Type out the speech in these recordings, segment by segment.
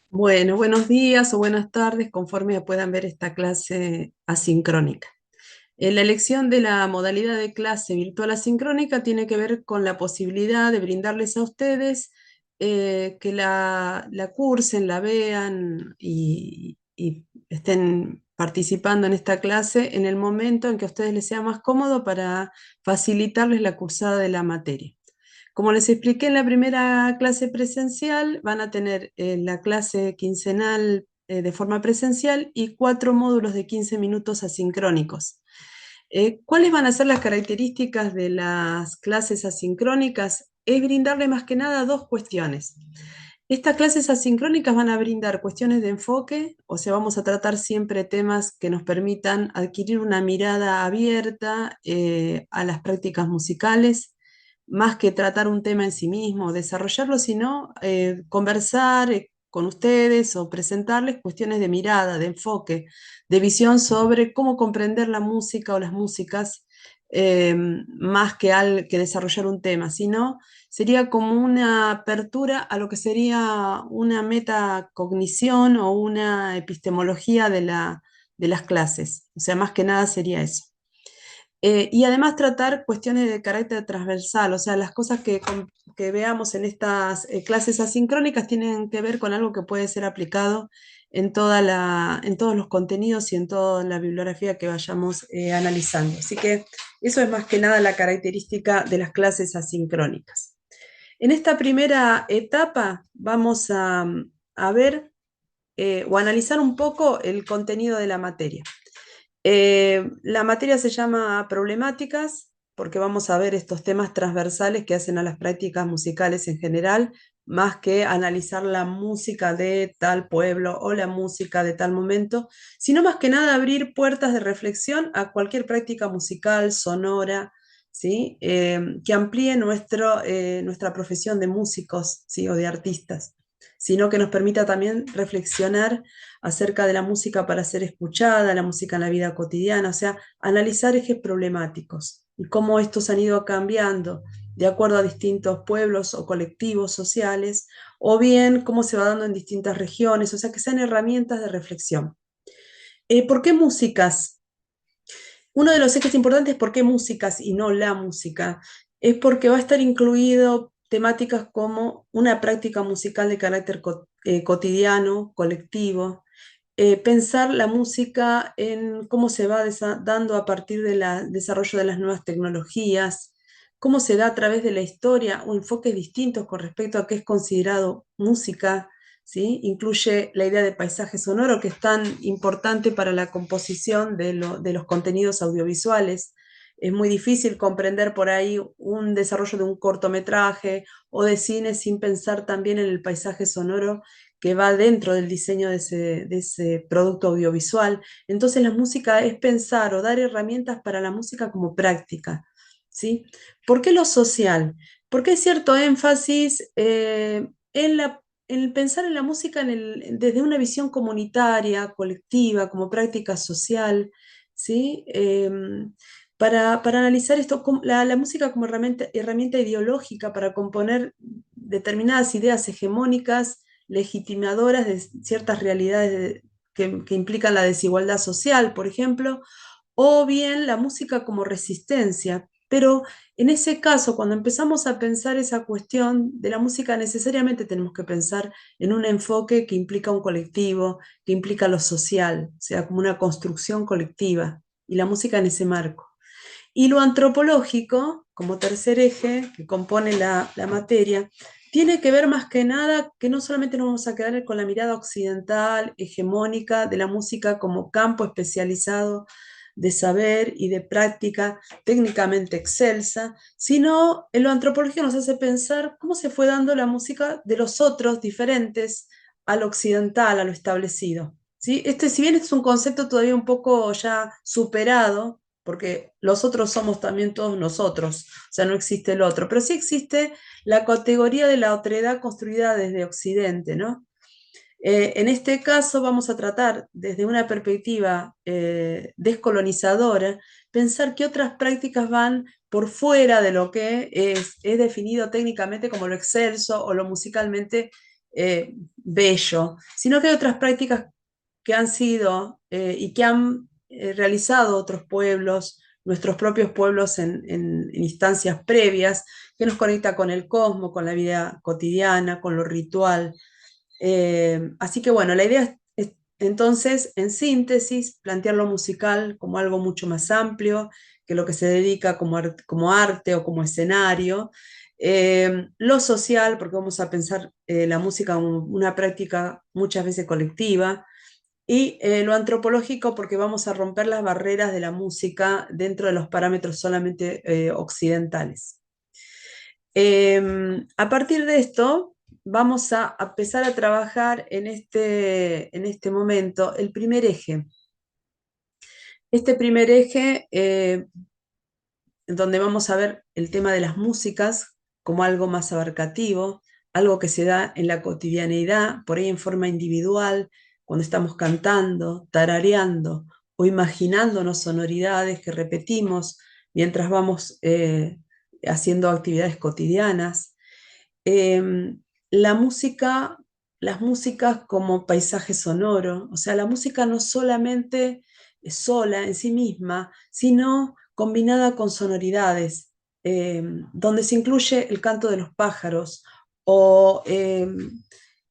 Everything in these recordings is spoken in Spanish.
Bueno, buenos días o buenas tardes, conforme puedan ver esta clase asincrónica. La elección de la modalidad de clase virtual asincrónica tiene que ver con la posibilidad de brindarles a ustedes que la cursen, la vean y estén participando en esta clase en el momento en que a ustedes les sea más cómodo para facilitarles la cursada de la materia. Como les expliqué en la primera clase presencial, van a tener la clase quincenal de forma presencial y 4 módulos de 15 minutos asincrónicos. ¿Cuáles van a ser las características de las clases asincrónicas? Es brindarle más que nada dos cuestiones. Estas clases asincrónicas van a brindar cuestiones de enfoque, o sea, vamos a tratar siempre temas que nos permitan adquirir una mirada abierta a las prácticas musicales, más que tratar un tema en sí mismo, desarrollarlo, sino conversar con ustedes o presentarles cuestiones de mirada, de enfoque, de visión sobre cómo comprender la música o las músicas, más que desarrollar un tema, sino sería como una apertura a lo que sería una metacognición o una epistemología de las clases. O sea, más que nada sería eso. Y además tratar cuestiones de carácter transversal, o sea, las cosas que veamos en estas clases asincrónicas tienen que ver con algo que puede ser aplicado en todos los contenidos y en toda la bibliografía que vayamos analizando. Así que eso es más que nada la característica de las clases asincrónicas. En esta primera etapa vamos a ver o analizar un poco el contenido de la materia. La materia se llama problemáticas porque vamos a ver estos temas transversales que hacen a las prácticas musicales en general, más que analizar la música de tal pueblo o la música de tal momento, sino más que nada abrir puertas de reflexión a cualquier práctica musical, sonora, ¿sí? Que amplíe nuestra profesión de músicos, ¿sí? O de artistas, sino que nos permita también reflexionar acerca de la música para ser escuchada, la música en la vida cotidiana, o sea, analizar ejes problemáticos y cómo estos han ido cambiando de acuerdo a distintos pueblos o colectivos sociales, o bien cómo se va dando en distintas regiones, o sea, que sean herramientas de reflexión. ¿Por qué músicas? Uno de los ejes importantes es por qué músicas y no la música. Es porque va a estar incluido temáticas como una práctica musical de carácter cotidiano, colectivo, pensar la música en cómo se va dando a partir del desarrollo de las nuevas tecnologías, cómo se da a través de la historia o enfoques distintos con respecto a qué es considerado música, ¿sí? Incluye la idea de paisaje sonoro, que es tan importante para la composición de los contenidos audiovisuales. Es muy difícil comprender por ahí un desarrollo de un cortometraje o de cine sin pensar también en el paisaje sonoro que va dentro del diseño de ese producto audiovisual. Entonces la música es pensar o dar herramientas para la música como práctica, ¿sí? ¿Por qué lo social? Porque hay cierto énfasis en el pensar en la música desde una visión comunitaria, colectiva, como práctica social, ¿sí? Para analizar esto, la música como herramienta ideológica para componer determinadas ideas hegemónicas legitimadoras de ciertas realidades que implican la desigualdad social, por ejemplo, o bien la música como resistencia. Pero en ese caso, cuando empezamos a pensar esa cuestión de la música, necesariamente tenemos que pensar en un enfoque que implica un colectivo, que implica lo social, o sea, como una construcción colectiva, y la música en ese marco. Y lo antropológico, como tercer eje que compone la materia, tiene que ver más que nada que no solamente nos vamos a quedar con la mirada occidental, hegemónica de la música como campo especializado de saber y de práctica técnicamente excelsa, sino en lo antropológico nos hace pensar cómo se fue dando la música de los otros diferentes al occidental, a lo establecido. ¿Sí? Si bien este es un concepto todavía un poco ya superado, porque los otros somos también todos nosotros, o sea, no existe el otro, pero sí existe la categoría de la otredad construida desde Occidente, ¿no? En este caso vamos a tratar desde una perspectiva descolonizadora, pensar qué otras prácticas van por fuera de lo que es definido técnicamente como lo excelso o lo musicalmente bello, sino que hay otras prácticas que han sido y que han realizado otros pueblos, nuestros propios pueblos en instancias previas, que nos conecta con el cosmos, con la vida cotidiana, con lo ritual. Así que bueno, la idea es entonces, en síntesis, plantear lo musical como algo mucho más amplio que lo que se dedica como arte o como escenario. Lo social, porque vamos a pensar la música como una práctica muchas veces colectiva, y lo antropológico, porque vamos a romper las barreras de la música dentro de los parámetros solamente occidentales. A partir de esto, vamos a empezar a trabajar en este momento el primer eje. Este primer eje, donde vamos a ver el tema de las músicas como algo más abarcativo, algo que se da en la cotidianeidad, por ahí en forma individual, cuando estamos cantando, tarareando o imaginándonos sonoridades que repetimos mientras vamos haciendo actividades cotidianas. La música, las músicas como paisaje sonoro, o sea, la música no solamente es sola en sí misma, sino combinada con sonoridades, donde se incluye el canto de los pájaros o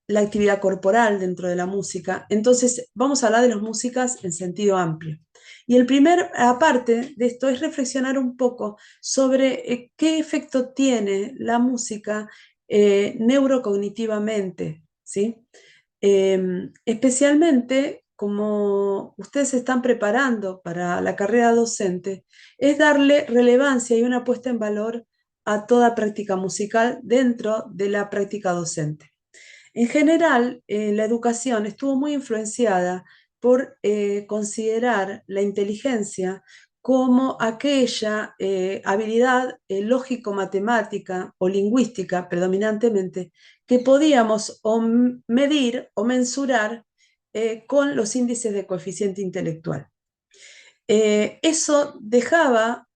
la actividad corporal dentro de la música. Entonces, vamos a hablar de las músicas en sentido amplio. Y el primer aparte de esto es reflexionar un poco sobre qué efecto tiene la música neurocognitivamente, ¿sí? Especialmente como ustedes se están preparando para la carrera docente, es darle relevancia y una puesta en valor a toda práctica musical dentro de la práctica docente. En general, la educación estuvo muy influenciada por considerar la inteligencia como aquella habilidad lógico-matemática o lingüística predominantemente que podíamos medir o mensurar con los índices de coeficiente intelectual. Eso dejaba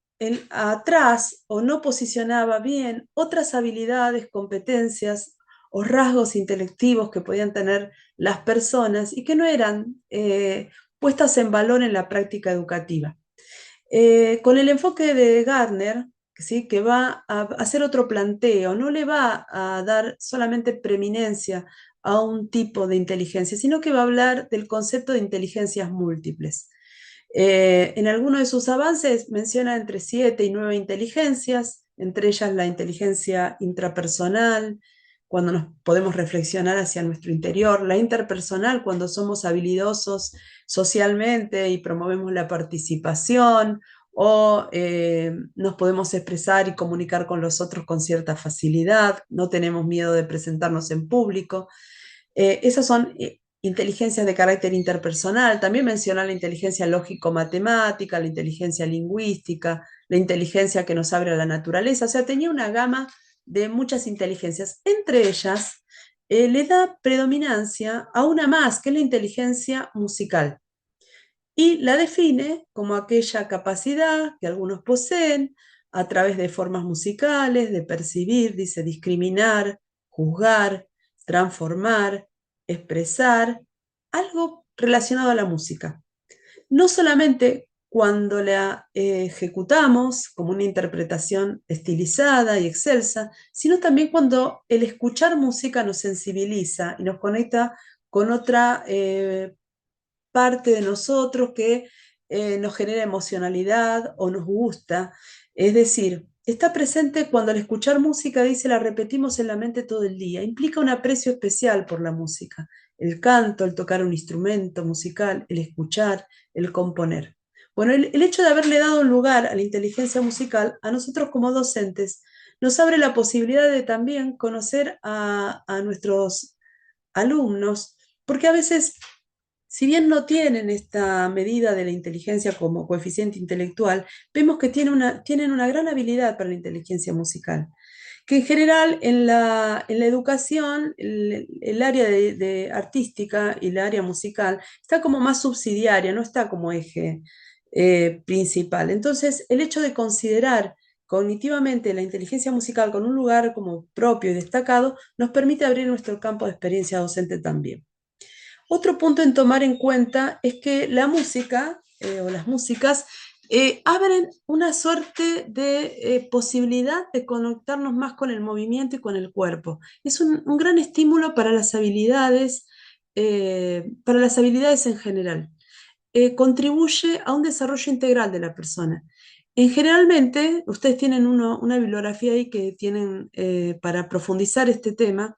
atrás o no posicionaba bien otras habilidades, competencias o rasgos intelectivos que podían tener las personas y que no eran puestas en valor en la práctica educativa. Con el enfoque de Gardner, ¿sí? Que va a hacer otro planteo, no le va a dar solamente preeminencia a un tipo de inteligencia, sino que va a hablar del concepto de inteligencias múltiples. En alguno de sus avances menciona entre 7 y 9 inteligencias, entre ellas la inteligencia intrapersonal, cuando nos podemos reflexionar hacia nuestro interior, la interpersonal, cuando somos habilidosos socialmente y promovemos la participación, o nos podemos expresar y comunicar con los otros con cierta facilidad, no tenemos miedo de presentarnos en público. Esas son inteligencias de carácter interpersonal. También menciona la inteligencia lógico-matemática, la inteligencia lingüística, la inteligencia que nos abre a la naturaleza. O sea, tenía una gama de muchas inteligencias. Entre ellas, le da predominancia a una más, que es la inteligencia musical. Y la define como aquella capacidad que algunos poseen a través de formas musicales, de percibir, dice, discriminar, juzgar, transformar, expresar, algo relacionado a la música. No solamente cuando la ejecutamos como una interpretación estilizada y excelsa, sino también cuando el escuchar música nos sensibiliza y nos conecta con otra parte de nosotros que nos genera emocionalidad o nos gusta. Es decir, está presente cuando al escuchar música, dice, la repetimos en la mente todo el día. Implica un aprecio especial por la música, el canto, el tocar un instrumento musical, el escuchar, el componer. Bueno, el hecho de haberle dado un lugar a la inteligencia musical, a nosotros como docentes, nos abre la posibilidad de también conocer a nuestros alumnos, porque a veces, si bien no tienen esta medida de la inteligencia como coeficiente intelectual, vemos que tienen una gran habilidad para la inteligencia musical, que en general en la educación, el área de artística y el área musical está como más subsidiaria, no está como eje principal. Entonces, el hecho de considerar cognitivamente la inteligencia musical con un lugar como propio y destacado nos permite abrir nuestro campo de experiencia docente también. Otro punto en tomar en cuenta es que la música o las músicas abren una suerte de posibilidad de conectarnos más con el movimiento y con el cuerpo. Es un gran estímulo para las habilidades en general. Contribuye a un desarrollo integral de la persona. Generalmente, ustedes tienen una bibliografía ahí que tienen para profundizar este tema.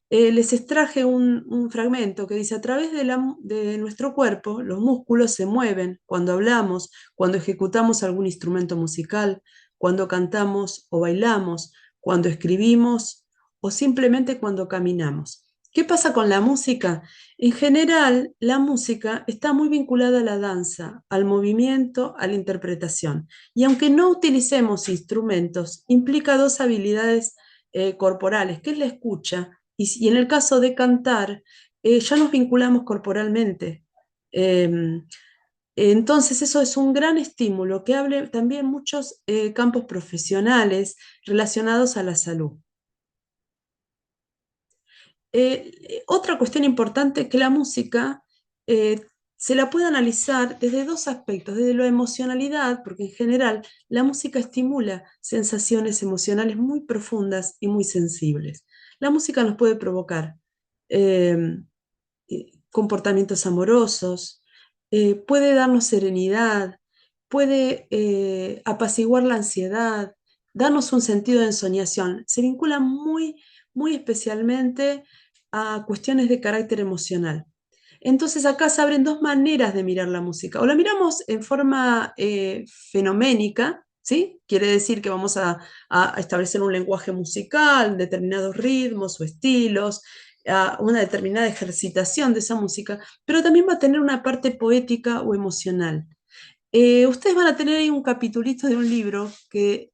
Les extraje un fragmento que dice, a través de nuestro cuerpo, los músculos se mueven cuando hablamos, cuando ejecutamos algún instrumento musical, cuando cantamos o bailamos, cuando escribimos o simplemente cuando caminamos. ¿Qué pasa con la música? En general, la música está muy vinculada a la danza, al movimiento, a la interpretación. Y aunque no utilicemos instrumentos, implica dos habilidades corporales, que es la escucha y en el caso de cantar, ya nos vinculamos corporalmente. Eh, entonces, eso es un gran estímulo que abre también muchos campos profesionales relacionados a la salud. Otra cuestión importante es que la música eh, se la puede analizar desde dos aspectos, desde la emocionalidad, porque en general la música estimula sensaciones emocionales muy profundas y muy sensibles. La música nos puede provocar eh, comportamientos amorosos, puede darnos serenidad, puede apaciguar la ansiedad, darnos un sentido de ensoñación. Se vincula muy especialmente a cuestiones de carácter emocional. Entonces acá se abren dos maneras de mirar la música. O la miramos en forma fenoménica, ¿sí? Quiere decir que vamos a establecer un lenguaje musical, determinados ritmos o estilos, a una determinada ejercitación de esa música, pero también va a tener una parte poética o emocional. Ustedes van a tener ahí un capitulito de un libro que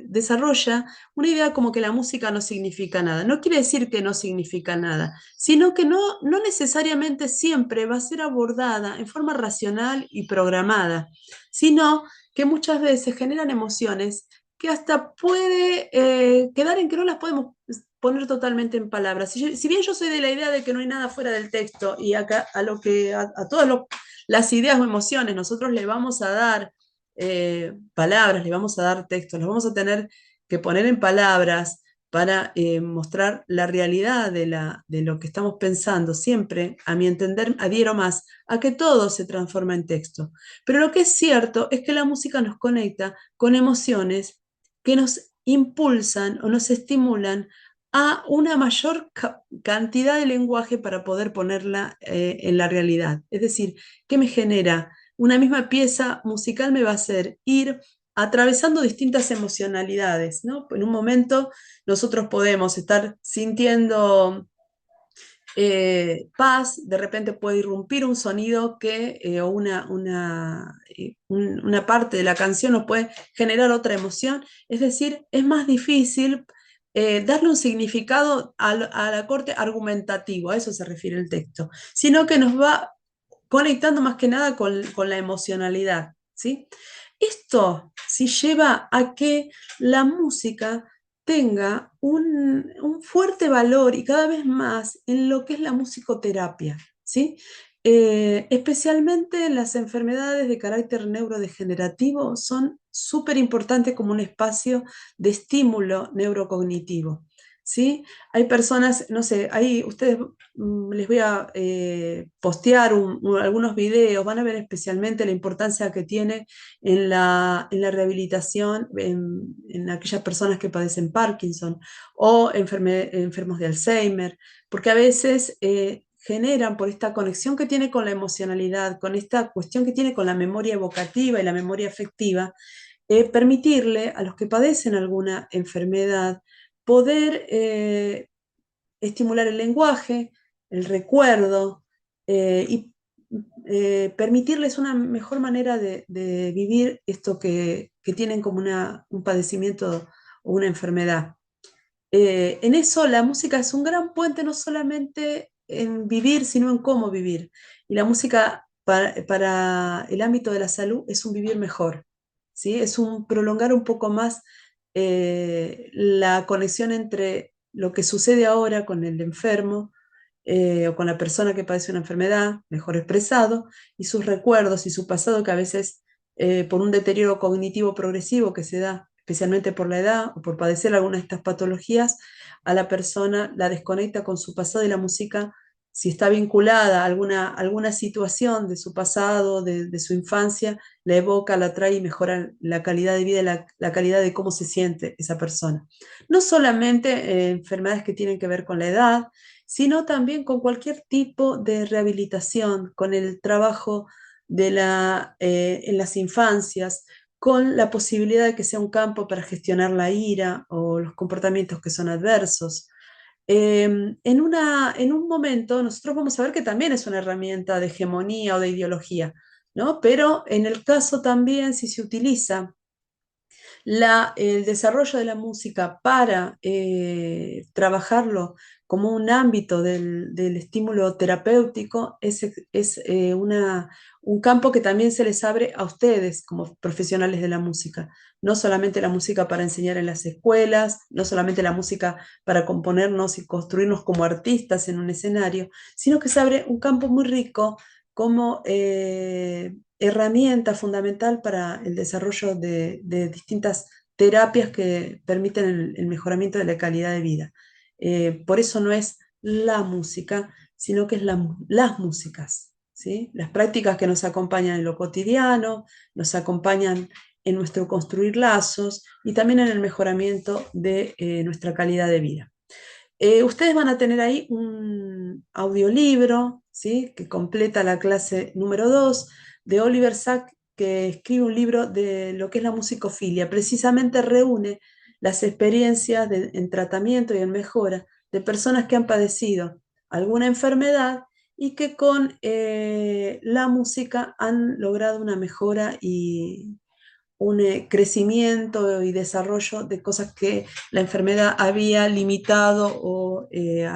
desarrolla una idea como que la música no significa nada. No quiere decir que no significa nada, sino que no necesariamente siempre va a ser abordada en forma racional y programada, sino que muchas veces generan emociones que hasta puede quedar en que no las podemos poner totalmente en palabras. Si bien yo soy de la idea de que no hay nada fuera del texto y acá a todos los las ideas o emociones, nosotros le vamos a dar palabras, le vamos a dar textos, los vamos a tener que poner en palabras para mostrar la realidad de lo que estamos pensando. Siempre, a mi entender, adhiero más a que todo se transforma en texto. Pero lo que es cierto es que la música nos conecta con emociones que nos impulsan o nos estimulan a una mayor cantidad de lenguaje para poder ponerla en la realidad. Es decir, ¿qué me genera? Una misma pieza musical me va a hacer ir atravesando distintas emocionalidades, ¿no? En un momento nosotros podemos estar sintiendo paz, de repente puede irrumpir un sonido o una parte de la canción nos puede generar otra emoción, es decir, es más difícil darle un significado a la corte argumentativo, a eso se refiere el texto, sino que nos va conectando más que nada con la emocionalidad, ¿sí? Esto sí lleva a que la música tenga un fuerte valor y cada vez más en lo que es la musicoterapia, ¿sí? Especialmente en las enfermedades de carácter neurodegenerativo son súper importantes como un espacio de estímulo neurocognitivo, ¿sí? Hay personas, no sé, ahí ustedes les voy a postear algunos videos, van a ver especialmente la importancia que tiene en la rehabilitación en aquellas personas que padecen Parkinson o enfermos de Alzheimer, porque a veces generan por esta conexión que tiene con la emocionalidad, con esta cuestión que tiene con la memoria evocativa y la memoria afectiva, permitirle a los que padecen alguna enfermedad poder estimular el lenguaje, el recuerdo y permitirles una mejor manera de vivir esto que tienen como un padecimiento o una enfermedad. En eso la música es un gran puente no solamente en vivir, sino en cómo vivir. Y la música para el ámbito de la salud es un vivir mejor. ¿sí? Es un prolongar un poco más la conexión entre lo que sucede ahora con el enfermo o con la persona que padece una enfermedad, mejor expresado, y sus recuerdos y su pasado que a veces por un deterioro cognitivo progresivo que se da, especialmente por la edad o por padecer alguna de estas patologías, a la persona la desconecta con su pasado y la música, si está vinculada a alguna situación de su pasado, de su infancia, la evoca, la trae y mejora la calidad de vida, la calidad de cómo se siente esa persona. No solamente enfermedades que tienen que ver con la edad, sino también con cualquier tipo de rehabilitación, con el trabajo en las infancias, con la posibilidad de que sea un campo para gestionar la ira o los comportamientos que son adversos. En un momento nosotros vamos a ver que también es una herramienta de hegemonía o de ideología, ¿no? Pero en el caso también, si se utiliza el desarrollo de la música para trabajarlo como un ámbito del estímulo terapéutico es un campo que también se les abre a ustedes como profesionales de la música. No solamente la música para enseñar en las escuelas, no solamente la música para componernos y construirnos como artistas en un escenario, sino que se abre un campo muy rico como herramienta fundamental para el desarrollo de distintas terapias que permiten el mejoramiento de la calidad de vida. Por eso no es la música, sino que es las músicas, ¿sí? Las prácticas que nos acompañan en lo cotidiano, nos acompañan en nuestro construir lazos y también en el mejoramiento de nuestra calidad de vida. Ustedes van a tener ahí un audiolibro, ¿sí? Que completa la clase número 2 de Oliver Sacks, que escribe un libro de lo que es la musicofilia. Precisamente reúne las experiencias en tratamiento y en mejora de personas que han padecido alguna enfermedad y que con la música han logrado una mejora y un crecimiento y desarrollo de cosas que la enfermedad había limitado o que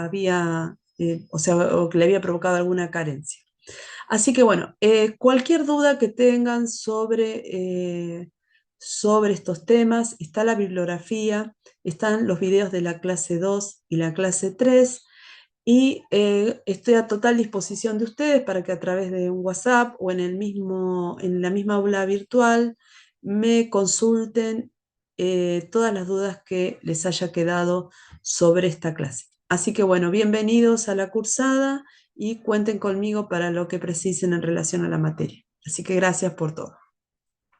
le había provocado alguna carencia. Así que bueno, cualquier duda que tengan sobre estos temas, está la bibliografía, están los videos de la clase 2 y la clase 3 y estoy a total disposición de ustedes para que a través de un WhatsApp o en la misma aula virtual me consulten todas las dudas que les haya quedado sobre esta clase. Así que bueno, bienvenidos a la cursada y cuenten conmigo para lo que precisen en relación a la materia. Así que gracias por todo.